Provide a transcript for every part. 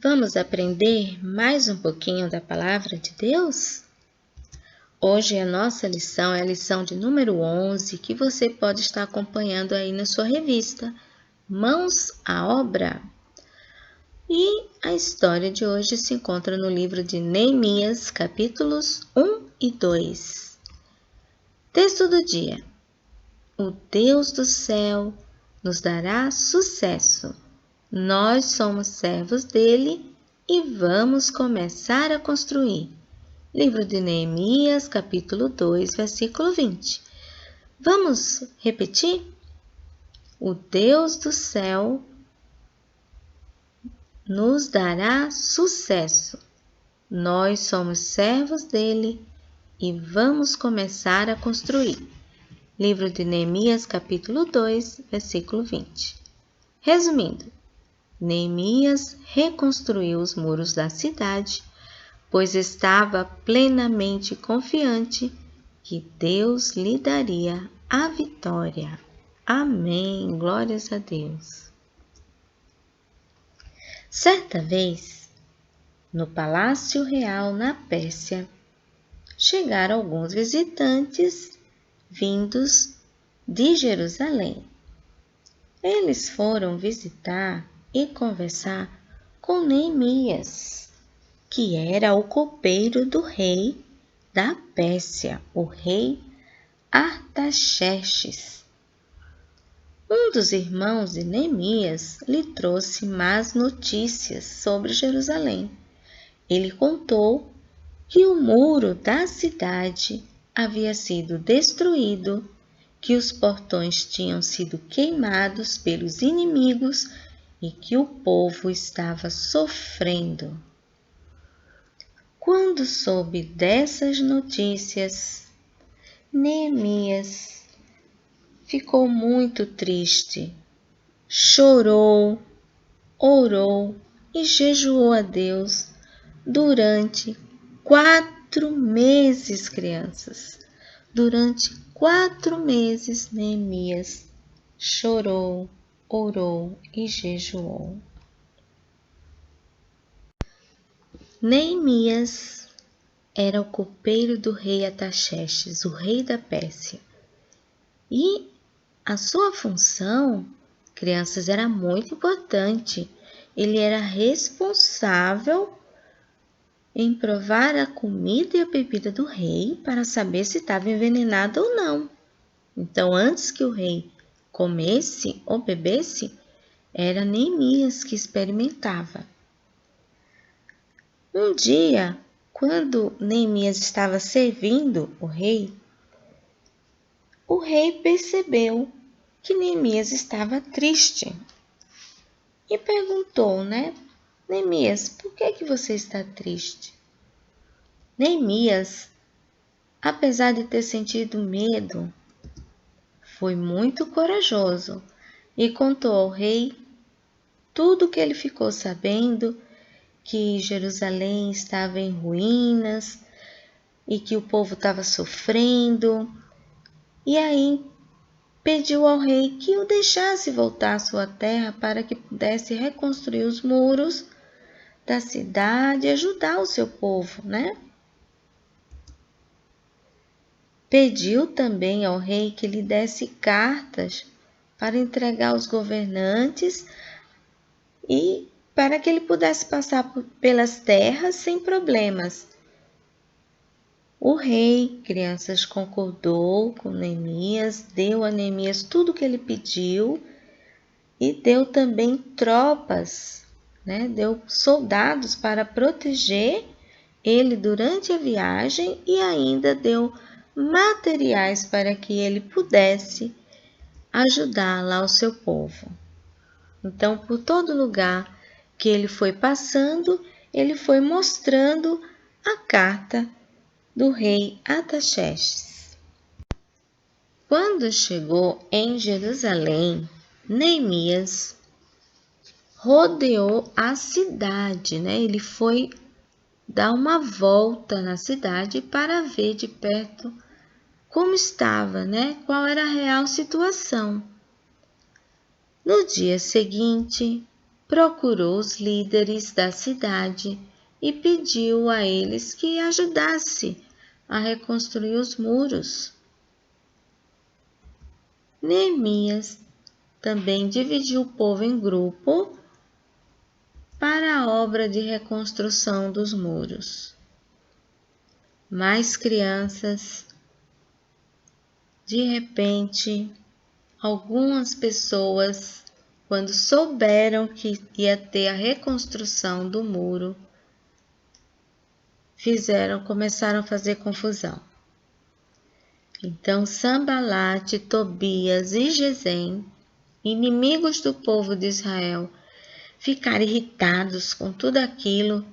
Vamos aprender mais um pouquinho da Palavra de Deus? Hoje a nossa lição é a lição de número 11, que você pode estar acompanhando aí na sua revista, Mãos à Obra. E a história de hoje se encontra no livro de Neemias, capítulos 1 e 2. Texto do dia. O Deus do céu nos dará sucesso. Nós somos servos dele e vamos começar a construir. Livro de Neemias, capítulo 2, versículo 20. Vamos repetir? O Deus do céu nos dará sucesso. Nós somos servos dele e vamos começar a construir. Livro de Neemias, capítulo 2, versículo 20. Resumindo, Neemias reconstruiu os muros da cidade, pois estava plenamente confiante que Deus lhe daria a vitória. Amém. Glórias a Deus. Certa vez, no Palácio Real na Pérsia, chegaram alguns visitantes vindos de Jerusalém. Eles foram visitar e conversar com Neemias, que era o copeiro do rei da Pérsia, o rei Artaxerxes. Um dos irmãos de Neemias lhe trouxe más notícias sobre Jerusalém. Ele contou que o muro da cidade havia sido destruído, que os portões tinham sido queimados pelos inimigos e que o povo estava sofrendo. Quando soube dessas notícias, Neemias ficou muito triste, chorou, orou e jejuou a Deus durante 4 meses, crianças. Durante 4 meses, Neemias chorou, orou e jejuou. Neemias era o copeiro do rei Artaxerxes, o rei da Pérsia. E a sua função, crianças, era muito importante. Ele era responsável em provar a comida e a bebida do rei para saber se estava envenenada ou não. Então, antes que o rei comesse ou bebesse, era Neemias que experimentava. Um dia, quando Neemias estava servindo o rei percebeu que Neemias estava triste e perguntou, Neemias, por que você está triste? Neemias, apesar de ter sentido medo, foi muito corajoso e contou ao rei tudo o que ele ficou sabendo, que Jerusalém estava em ruínas e que o povo estava sofrendo. E aí pediu ao rei que o deixasse voltar à sua terra para que pudesse reconstruir os muros da cidade e ajudar o seu povo, Pediu também ao rei que lhe desse cartas para entregar aos governantes e para que ele pudesse passar pelas terras sem problemas. O rei, crianças, concordou com Neemias, deu a Neemias tudo o que ele pediu e deu também tropas, deu soldados para proteger ele durante a viagem e ainda deu materiais para que ele pudesse ajudar lá o seu povo. Então, por todo lugar que ele foi passando, ele foi mostrando a carta do rei Artaxerxes. Quando chegou em Jerusalém, Neemias rodeou a cidade, Ele foi dar uma volta na cidade para ver de perto como estava, Qual era a real situação. No dia seguinte, procurou os líderes da cidade e pediu a eles que ajudassem a reconstruir os muros. Neemias também dividiu o povo em grupo para a obra de reconstrução dos muros. Mais crianças, de repente, algumas pessoas, quando souberam que ia ter a reconstrução do muro, começaram a fazer confusão. Então Sanbalate, Tobias e Gesem, inimigos do povo de Israel, ficaram irritados com tudo aquilo,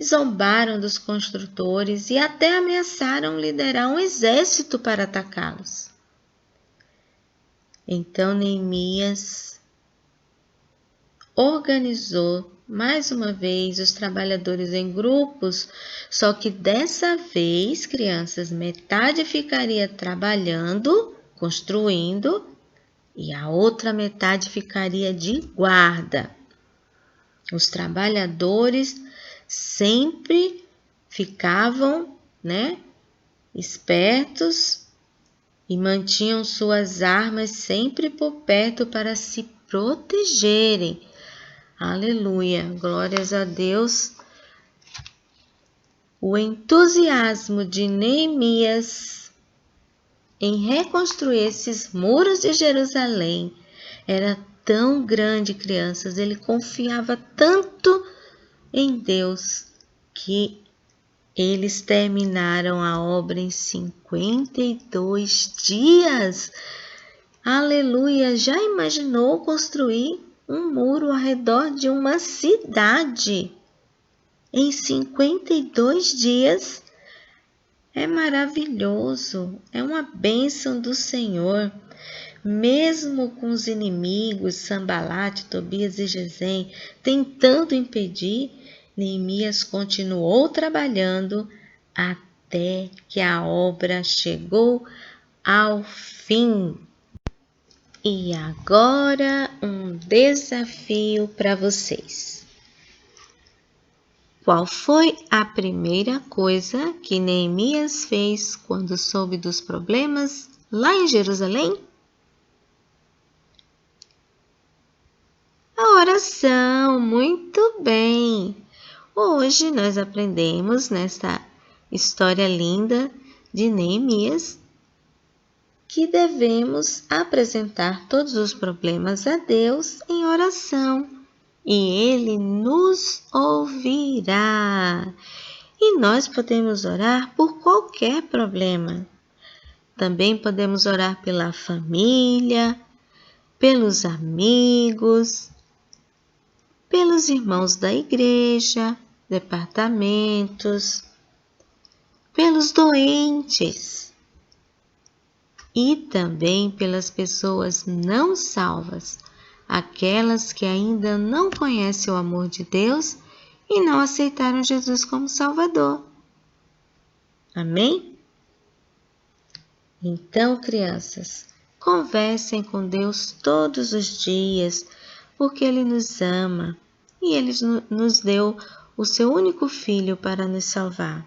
zombaram dos construtores e até ameaçaram liderar um exército para atacá-los. Então Neemias organizou mais uma vez os trabalhadores em grupos, só que dessa vez, crianças, metade ficaria trabalhando, construindo, e a outra metade ficaria de guarda. Os trabalhadores sempre ficavam, espertos e mantinham suas armas sempre por perto para se protegerem. Aleluia, glórias a Deus. O entusiasmo de Neemias em reconstruir esses muros de Jerusalém era tão grande, crianças. Ele confiava tanto em Deus que eles terminaram a obra em 52 dias. Aleluia! Já imaginou construir um muro ao redor de uma cidade em 52 dias? É maravilhoso, é uma bênção do Senhor. Mesmo com os inimigos, Sanbalate, Tobias e Gesem, tentando impedir, Neemias continuou trabalhando até que a obra chegou ao fim. E agora um desafio para vocês. Qual foi a primeira coisa que Neemias fez quando soube dos problemas lá em Jerusalém? A oração, muito bem! Hoje nós aprendemos nesta história linda de Neemias que devemos apresentar todos os problemas a Deus em oração e Ele nos ouvirá. E nós podemos orar por qualquer problema. Também podemos orar pela família, pelos amigos, pelos irmãos da igreja, departamentos, pelos doentes e também pelas pessoas não salvas, aquelas que ainda não conhecem o amor de Deus e não aceitaram Jesus como Salvador. Amém? Então, crianças, conversem com Deus todos os dias, porque Ele nos ama e Ele nos deu o seu único Filho para nos salvar.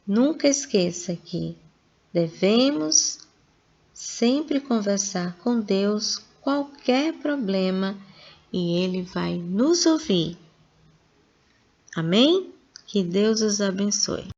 Nunca esqueça que devemos sempre conversar com Deus qualquer problema e Ele vai nos ouvir. Amém? Que Deus os abençoe.